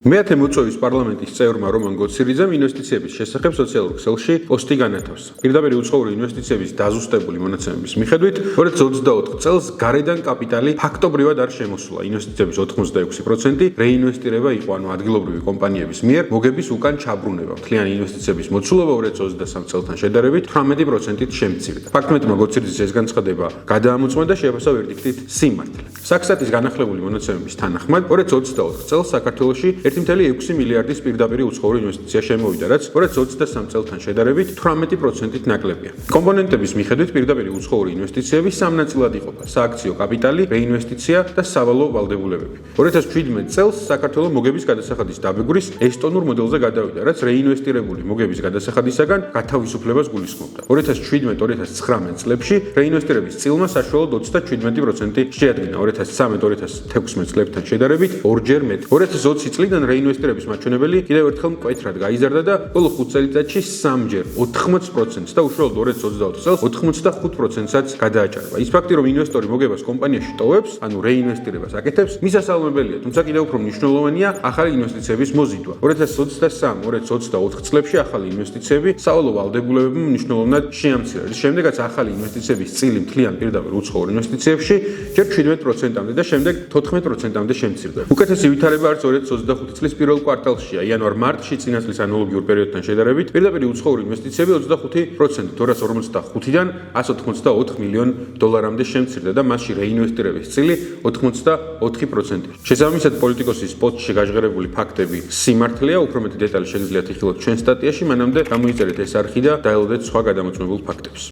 მეათე მოწვევის პარლამენტის წევრმა რომან გოცირიძემ ინვესტიციების შესახებ სოციალურ ქსელში პოსტი განათავსა. პირდაპირ უცხოური ინვესტიციების დაზუსტებული მონაცემების მიხედვით 2024 წელს გარედან კაპიტალი ფაქტობრივად არ შემოსულა. ინვესტიციების 86% რეინვესტირება იყო, ანუ ადგილობრივი კომპანიების მიერ მოგების უკან ჩაბრუნება. მთლიანი ინვესტიციების მოცულობა 2023 წელთან შედარებით 18%-ით შემცირდა. ფაქტმეტმა გოცირიძის ეს განცხადება გადაამოწმა და შეაფასა ვერდიქტით სიმართლე. საქსტატის განახლებული მონაცემების თანახმად 2024 წელს საქართველოში 1.6 მილიარდის პირდაპირი უცხოური ინვესტიცია შემოვიდა, რაც 2023 წელთან შედარებით 18%-ით ნაკლებია. კომპონენტების მიხედვით პირდაპირი უცხოური ინვესტიციები სამ ნაწილად იყოფა: სააქციო კაპიტალი, რეინვესტიცია და სავალო ვალდებულებები. 2017 წელს საქართველოს მოგების გადასახადის დაბეგვრის ესტონურ მოდელზე გადავიდა, რაც რეინვესტირებული მოგების გადასახადისაგან გათავისუფლებას გულისხმობდა. 2017-2019 წლებში რეინვესტირების წილმა საშუალოდ 37% შეადგინა, 2013-2016 წლებთან შედარებით ორჯერ მეტი. 2020 წლიდან რეინვესტირების მაჩვენებელი კიდევ ერთხელ მკვეთრად გაიზარდა და ბოლო 5 წელიწადში 3-ჯერ 80%-ს და უშუალოდ 2024 წელს 85%-საც გადააჭარბა. ის ფაქტი, რომ ინვესტორი მოგებას კომპანიაში ტოვებს, ანუ რეინვესტირებას აკეთებს, მისასალმებელია, თუმცა კიდევ უფრო მნიშვნელოვანია ახალი ინვესტიციების მოზიდვა. 2023-2024 წლებში ახალი ინვესტიციები სავალო ვალდებულებებმა მნიშვნელოვნად შეამცირა, რის შემდეგაც ახალი ინვესტიციების წილი მთლიან პირდაპირ უცხოურ ინვესტიციებში ჯერ 17%-მდე და შემდეგ 14%-მდე შემცირდა. უკეთესი ვითარება არც 2025 წლის პირველ კვარტალშია, იანვარ-მარტში წინა წლის ანალოგიურ პერიოდთან შედარებით პირდაპირი უცხოური ინვესტიციები 25%, 245-დან 184 მილიონ დოლარამდე შემცირდა და მასში რეინვესტირების წილი 84%. შესაბამისად, პოლიტიკოსის პოსტში გაჟღერებული ფაქტები სიმართლეა, უფრო მეტი დეტალი შეგიძლიათ იხილოთ ჩვენ სტატიაში, მანამდე გამოიწერეთ ეს არხი და დაელოდეთ სხვა გადამოწმებულ ფაქტებს.